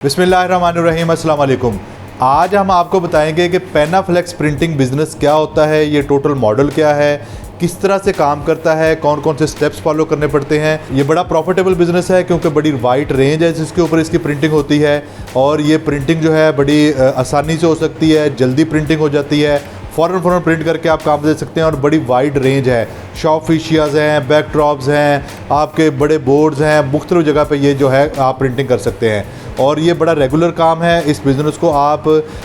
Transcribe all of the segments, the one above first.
बिस्मिल्लाहिर्रहमानिर्रहीम, अस्सलाम वालेकुम। आज हम आपको बताएंगे कि पेनाफ्लेक्स प्रिंटिंग बिज़नेस क्या होता है, ये टोटल मॉडल क्या है, किस तरह से काम करता है, कौन कौन से स्टेप्स फॉलो करने पड़ते हैं। ये बड़ा प्रॉफिटेबल बिज़नेस है क्योंकि बड़ी वाइड रेंज है जिसके ऊपर इसकी प्रिंटिंग होती है और ये प्रिंटिंग जो है बड़ी आसानी से हो सकती है, जल्दी प्रिंटिंग हो जाती है, फ़ौरन प्रिंट करके आप काम दे सकते हैं और बड़ी वाइड रेंज है। शॉप फिशियाज़ हैं, बैकड्रॉप्स हैं, आपके बड़े बोर्ड्स हैं, मुख्तलिफ जगह पे ये जो है आप प्रिंटिंग कर सकते हैं और ये बड़ा रेगुलर काम है। इस बिज़नेस को आप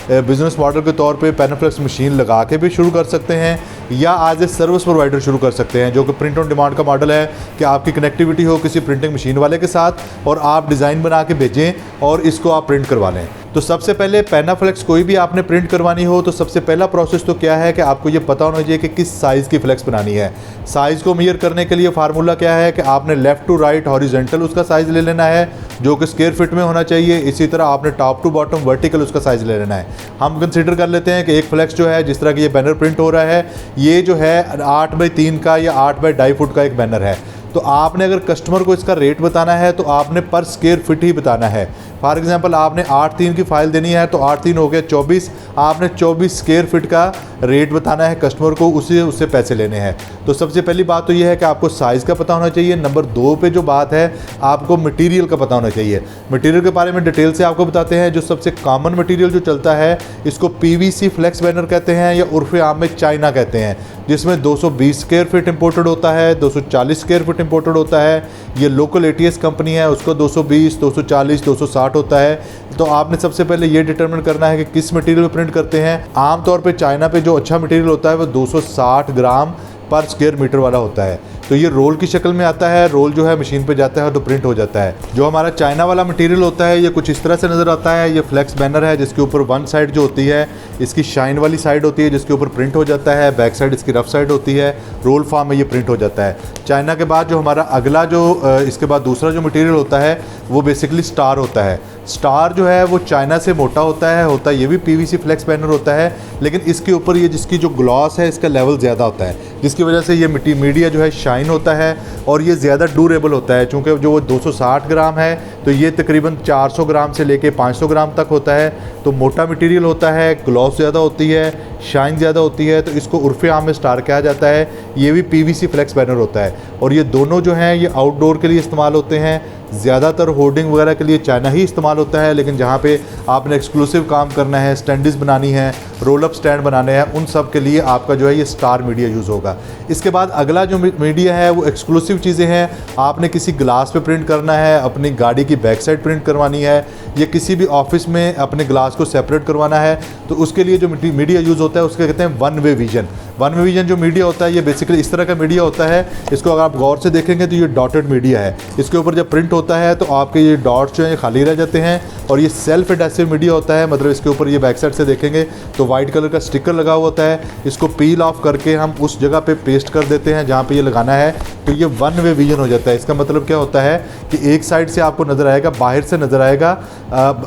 बिज़नेस मॉडल के तौर पे पेनाफ्लेक्स मशीन लगा के भी शुरू कर सकते हैं या एज ए सर्विस प्रोवाइडर शुरू कर सकते हैं, जो कि प्रिंट ऑन डिमांड का मॉडल है कि आपकी कनेक्टिविटी हो किसी प्रिंटिंग मशीन वाले के साथ और आप डिज़ाइन बना के भेजें और इसको आप प्रिंट करवा लें। तो सबसे पहले पेनाफ्लेक्स कोई भी आपने प्रिंट करवानी हो तो सबसे पहला प्रोसेस तो क्या है कि आपको ये पता होना चाहिए कि किस साइज़ की फ्लेक्स बनानी है। साइज़ को मेजर करने के लिए फार्मूला क्या है कि आपने लेफ़्ट टू राइट हॉरिजॉन्टल उसका साइज़ ले लेना है जो कि स्क्वायर फिट में होना चाहिए। इसी तरह आपने टॉप टू बॉटम वर्टिकल उसका साइज़ ले लेना है। हम कंसिडर कर लेते हैं कि एक फ्लेक्स जो है, जिस तरह की ये बैनर प्रिंट हो रहा है, ये जो है 8x3 का या 8x2.5 फुट का एक बैनर है। तो आपने अगर कस्टमर को इसका रेट बताना है तो आपने पर स्क्वायर फिट ही बताना है। फॉर एग्जांपल आपने 8x3 की फ़ाइल देनी है तो 8x3 हो गया 24, आपने 24 स्क्वायर फिट का रेट बताना है कस्टमर को, उससे पैसे लेने हैं। तो सबसे पहली बात तो ये है कि आपको साइज़ का पता होना चाहिए। नंबर 2 पे जो बात है, आपको मटेरियल का पता होना चाहिए। मटेरियल के बारे में डिटेल से आपको बताते हैं। जो सबसे कॉमन मटेरियल जो चलता है इसको पीवीसी फ्लेक्स बैनर कहते हैं या उर्फ़े आम में चाइना कहते हैं, जिसमें 220 स्क्वायर फिट इंपोर्टेड होता है, 240 स्क्वायर फिट इंपोर्टेड होता है। ये लोकल एटीएस कंपनी है, उसको 220, 240, 260 होता है। तो आपने सबसे पहले ये डिटरमिन करना है कि किस मटेरियल में प्रिंट करते हैं। आमतौर पे चाइना पे जो अच्छा मटेरियल होता है वो 260 ग्राम पर स्क्वायर मीटर वाला होता है। तो ये रोल की शक्ल में आता है, रोल जो है मशीन पे जाता है तो प्रिंट हो जाता है। जो हमारा चाइना वाला मटेरियल होता है ये कुछ इस तरह से नज़र आता है। ये फ्लेक्स बैनर है जिसके ऊपर वन साइड जो होती है इसकी शाइन वाली साइड होती है जिसके ऊपर प्रिंट हो जाता है, बैक साइड इसकी रफ साइड होती है, रोल फॉर्म में ये प्रिंट हो जाता है। चाइना के बाद जो हमारा अगला जो इसके बाद दूसरा जो मटेरियल होता है वो बेसिकली स्टार होता है। स्टार जो है वो चाइना से मोटा होता है ये भी पीवीसी फ्लेक्स बैनर होता है, लेकिन इसके ऊपर ये जिसकी जो ग्लॉस है इसका लेवल ज़्यादा होता है, जिसकी वजह से ये मीडिया जो है शाइन होता है और ये ज़्यादा ड्यूरेबल होता है। चूँकि जो वो 260 ग्राम है तो ये तकरीबन 400 ग्राम से लेके 500 ग्राम तक होता है। तो मोटा मटेरियल होता है, ग्लॉस ज़्यादा होती है, शाइन ज़्यादा होती है, तो इसको उर्फ़े आम में स्टार कहा जाता है। ये भी पीवीसी फ्लेक्स बैनर होता है और ये दोनों जो हैं ये आउटडोर के लिए इस्तेमाल होते हैं। ज़्यादातर होर्डिंग वगैरह के लिए चाइना ही इस्तेमाल होता है, लेकिन जहाँ पे आपने एक्सक्लूसिव काम करना है, स्टैंडीज़ बनानी है, रोल अप स्टैंड बनाने हैं, उन सब के लिए आपका जो है ये स्टार मीडिया यूज़ होगा। इसके बाद अगला जो मीडिया है वो एक्सक्लूसिव चीज़ें हैं। आपने किसी ग्लास पे प्रिंट करना है, अपनी गाड़ी की बैक साइड प्रिंट करवानी है या किसी भी ऑफिस में अपने ग्लास को सेपरेट करवाना है, तो उसके लिए जो मीडिया यूज़ होता है उसके कहते हैं one way vision. One way vision जो मीडिया होता है ये बेसिकली इस तरह का मीडिया होता है। इसको अगर आप गौर से देखेंगे तो ये डॉटेड मीडिया है। इसके ऊपर जब प्रिंट होता है तो आपके ये डॉट्स जो हैं ये खाली रह जाते हैं और ये सेल्फ एडेसिव मीडिया होता है। मतलब इसके ऊपर ये बैक साइड से देखेंगे तो वाइट कलर का स्टिकर लगा हुआ होता है। इसको पील ऑफ करके हम उस जगह पे पेस्ट कर देते हैं जहाँ पे ये लगाना है, तो ये वन वे विजन हो जाता है। इसका मतलब क्या होता है कि एक साइड से आपको नज़र आएगा, बाहर से नज़र आएगा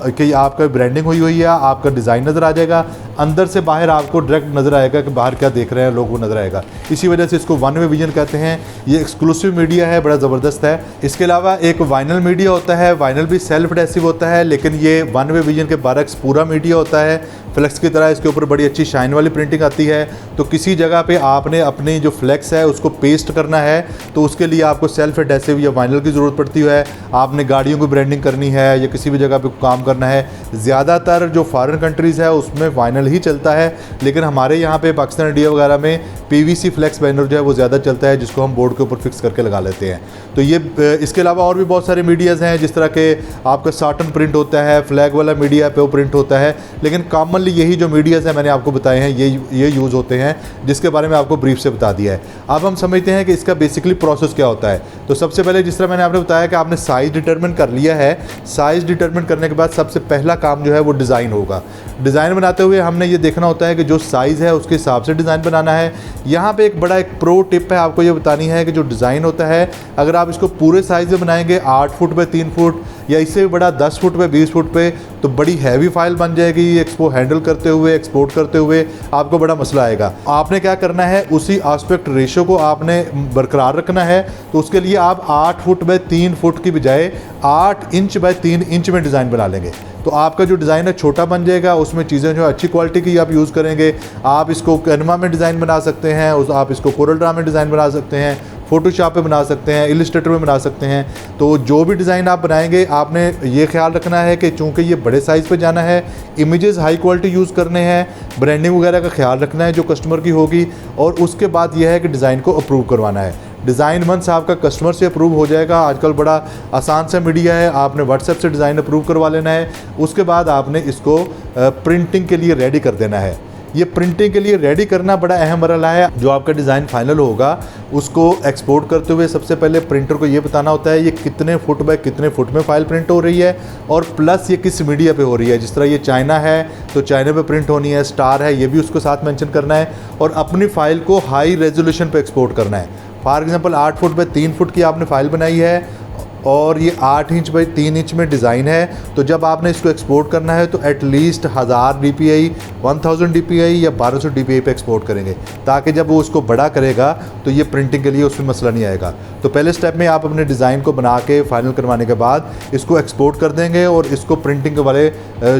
कि आपका ब्रांडिंग हुई है, आपका डिज़ाइन नज़र आ जाएगा, अंदर से बाहर आपको डायरेक्ट नज़र आएगा कि बाहर क्या देख रहे हैं लोग, वो नज़र आएगा। इसी वजह से इसको वन वे विजन कहते हैं। ये एक्सक्लूसिव मीडिया है, बड़ा ज़बरदस्त है। इसके अलावा एक वाइनल मीडिया होता है। वाइनल भी सेल्फ एडेसिव होता है, लेकिन ये वन वे विजन के बरक्स पूरा मीडिया होता है। फ्लेक्स की तरह इसके ऊपर बड़ी अच्छी शाइन वाली प्रिंटिंग आती है। तो किसी जगह पे आपने अपनी जो फ्लेक्स है उसको पेस्ट करना है तो उसके लिए आपको सेल्फ एडेसिव या वाइनल की ज़रूरत पड़ती है। आपने गाड़ियों की ब्रांडिंग करनी है या किसी भी जगह पे काम करना है, ज़्यादातर जो फॉरेन कंट्रीज़ है उसमें वाइनल ही चलता है, लेकिन हमारे यहाँ पे पाकिस्तान, इंडिया वगैरह में पीवीसी फ्लेक्स बैनर जो है वो ज़्यादा चलता है, जिसको हम बोर्ड के ऊपर फिक्स करके लगा लेते हैं। तो ये इसके अलावा और भी बहुत सारे मीडियाज़ हैं, जिस तरह के आपका साटन प्रिंट होता है, फ्लैग वाला मीडिया पे वो प्रिंट होता है, लेकिन कॉमनली यही जो मीडियाज़ हैं मैंने आपको बताए हैं ये यूज़ होते हैं, जिसके बारे में आपको ब्रीफ से बता दिया है। अब हम समझते हैं कि इसका बेसिकली प्रोसेस क्या होता है। तो सबसे पहले जिस तरह मैंने आपने बताया कि आपने साइज़ डिटरमिन कर लिया है। साइज़ डिटरमिन करने के बाद सबसे पहला काम जो है वो डिज़ाइन होगा। डिज़ाइन बनाते हुए हमने ये देखना होता है कि जो साइज़ है उसके हिसाब से डिज़ाइन बनाना है। यहाँ पे एक बड़ा एक प्रो टिप है, आपको ये बतानी है कि जो डिज़ाइन होता है अगर आप इसको पूरे साइज़ में बनाएंगे 8 फुट बाय 3 फुट या इससे भी बड़ा 10 फुट पे 20 फुट पे, तो बड़ी हैवी फाइल बन जाएगी। इसको हैंडल करते हुए, एक्सपोर्ट करते हुए आपको बड़ा मसला आएगा। आपने क्या करना है, उसी आस्पेक्ट रेशो को आपने बरकरार रखना है। तो उसके लिए आप 8 फुट बाय 3 फुट की बजाय 8 इंच बाय 3 इंच में डिज़ाइन बना लेंगे। तो आपका जो डिज़ाइन है छोटा बन जाएगा, उसमें चीज़ें जो अच्छी क्वालिटी की आप यूज़ करेंगे। आप इसको कैनवा में डिज़ाइन बना सकते हैं, आप इसको कोरल ड्रा में डिज़ाइन बना सकते हैं, फोटोशॉप पे बना सकते हैं, इलस्ट्रेटर में बना सकते हैं। तो जो भी डिज़ाइन आप बनाएंगे, आपने ये ख्याल रखना है कि चूँकि ये बड़े साइज़ पे जाना है, इमेजेस हाई क्वालिटी यूज़ करने हैं, ब्रांडिंग वगैरह का ख्याल रखना है जो कस्टमर की होगी। और उसके बाद यह है कि डिज़ाइन को अप्रूव करवाना है। डिज़ाइन वंस आपका कस्टमर से अप्रूव हो जाएगा, आजकल बड़ा आसान सा मीडिया है, आपने व्हाट्सएप से डिज़ाइन अप्रूव करवा लेना है। उसके बाद आपने इसको प्रिंटिंग के लिए रेडी कर देना है। ये प्रिंटिंग के लिए रेडी करना बड़ा अहम मरहला है। जो आपका डिज़ाइन फाइनल होगा, उसको एक्सपोर्ट करते हुए सबसे पहले प्रिंटर को ये बताना होता है ये कितने फुट बाय कितने फुट में फ़ाइल प्रिंट हो रही है, और प्लस ये किस मीडिया पे हो रही है। जिस तरह ये चाइना है तो चाइना पे प्रिंट होनी है, स्टार है, ये भी उसको साथ मेंशन करना है। और अपनी फ़ाइल को हाई रेजोल्यूशन पे एक्सपोर्ट करना है। For example 8 foot by 3 foot की आपने फ़ाइल बनाई है और ये 8 इंच बाई 3 इंच में डिज़ाइन है, तो जब आपने इसको एक्सपोर्ट करना है तो एटलीस्ट 1000 dpi, 1000 dpi या 1200 dpi पे एक्सपोर्ट करेंगे, ताकि जब वो उसको बड़ा करेगा तो ये प्रिंटिंग के लिए उसमें मसला नहीं आएगा। तो पहले स्टेप में आप अपने डिज़ाइन को बना के फाइनल करवाने के बाद इसको एक्सपोर्ट कर देंगे और इसको प्रिंटिंग वाले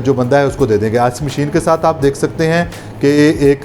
जो बंदा है उसको दे देंगे। आज मशीन के साथ आप देख सकते हैं कि एक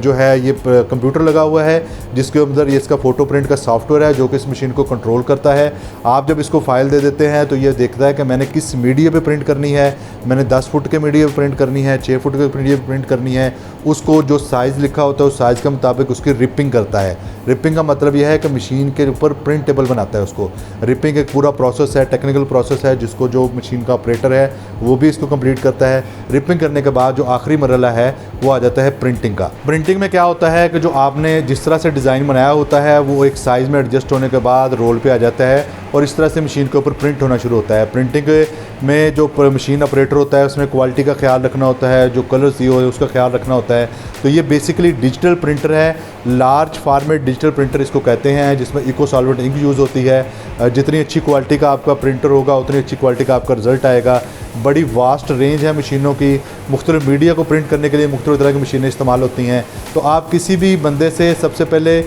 जो है ये कंप्यूटर लगा हुआ है, जिसके अंदर ये इसका फ़ोटो प्रिंट का सॉफ्टवेयर है जो कि इस मशीन को कंट्रोल करता है। आप जब इसको फाइल दे देते हैं तो ये देखता है कि मैंने किस मीडिया पे प्रिंट करनी है, मैंने 10 फुट के मीडिया पे प्रिंट करनी है, 6 फुट के मीडिया पे प्रिंट करनी है। उसको जो साइज़ लिखा होता है उस साइज़ के मुताबिक उसकी रिपिंग करता है। रिपिंग का मतलब यह है कि मशीन के ऊपर प्रिंट टेबल बनाता है उसको। रिपिंग एक पूरा प्रोसेस है, टेक्निकल प्रोसेस है, जिसको जो मशीन का ऑपरेटर है वो भी इसको कंप्लीट करता है। रिपिंग करने के बाद जो आखिरी मरहला है वो आ जाता है प्रिंटिंग का। प्रिंटिंग में क्या होता है कि जो आपने जिस तरह से डिज़ाइन बनाया होता है वो एक साइज़ में एडजस्ट होने के बाद रोल पे आ जाता है और इस तरह से मशीन के ऊपर प्रिंट होना शुरू होता है। प्रिंटिंग में जो मशीन ऑपरेटर होता है उसमें क्वालिटी का ख्याल रखना होता है, जो कलर्स दिए हुए उसका ख्याल रखना होता है। तो ये बेसिकली डिजिटल प्रिंटर है, लार्ज फॉर्मेट डिजिटल प्रिंटर इसको कहते हैं, जिसमें इको सॉल्वेंट इंक यूज़ होती है। जितनी अच्छी क्वालिटी का आपका प्रिंटर होगा उतनी अच्छी क्वालिटी का आपका रिज़ल्ट आएगा। बड़ी वास्ट रेंज है मशीनों की, मुख्तलिफ मीडिया को प्रिंट करने के लिए मुख्तलिफ तरह की मशीनें इस्तेमाल होती हैं। तो आप किसी भी बंदे से सबसे पहले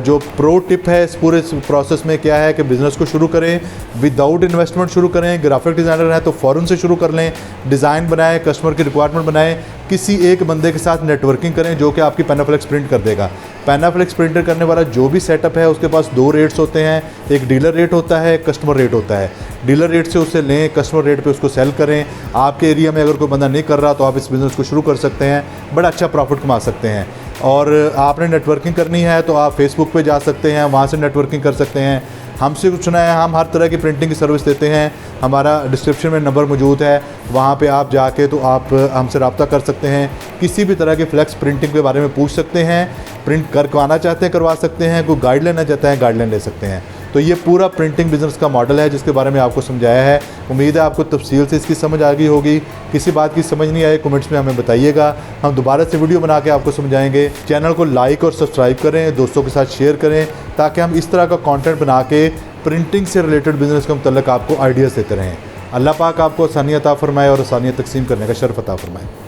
जो प्रो टिप है इस पूरे प्रोसेस में क्या है कि बिज़नेस को शुरू करें, विदाउट इन्वेस्टमेंट शुरू करें। ग्राफिक डिज़ाइनर हैं तो फ़ौरन से शुरू कर लें, डिज़ाइन बनाएं, कस्टमर की रिक्वायरमेंट बनाएं, किसी एक बंदे के साथ नेटवर्किंग करें जो कि आपकी पैनाफ्लेक्स प्रिंट कर देगा। पैनाफ्लेक्स प्रिंटर करने वाला जो भी सेटअप है उसके पास 2 रेट्स होते हैं, एक डीलर रेट होता है, कस्टमर रेट होता है। डीलर रेट से उससे लें, कस्टमर रेट पे उसको सेल करें। आपके एरिया में अगर कोई बंदा नहीं कर रहा तो आप इस बिज़नेस को शुरू कर सकते हैं, बड़ा अच्छा प्रॉफिट कमा सकते हैं। और आपने नेटवर्किंग करनी है तो आप फेसबुक पे जा सकते हैं, वहाँ से नेटवर्किंग कर सकते हैं। हमसे कुछ सुना है, हम हर तरह की प्रिंटिंग की सर्विस देते हैं। हमारा डिस्क्रिप्शन में नंबर मौजूद है, वहाँ पे आप जाके तो आप हमसे रब्ता कर सकते हैं। किसी भी तरह की फ्लेक्स प्रिंटिंग के बारे में पूछ सकते हैं, प्रिंट करवाना चाहते हैं करवा सकते हैं, कोई गाइड लेना चाहते हैं गाइडलाइन ले सकते हैं। तो ये पूरा प्रिंटिंग बिज़नेस का मॉडल है जिसके बारे में आपको समझाया है। उम्मीद है आपको तफसील से इसकी समझ आ गई होगी। किसी बात की समझ नहीं आए कमेंट्स में हमें बताइएगा, हम दोबारा से वीडियो बना के आपको समझाएंगे। चैनल को लाइक और सब्सक्राइब करें, दोस्तों के साथ शेयर करें, ताकि हम इस तरह का कंटेंट बना के प्रिंटिंग से रिलेटेड बिज़नेस के मुतल्लिक़ आपको आइडियाज़ देते रहें। अल्लाह पाक आपको आसानी अता फ़रमाए और आसानियाँ तकसीम करने का शर्फ़ अता फ़रमाए।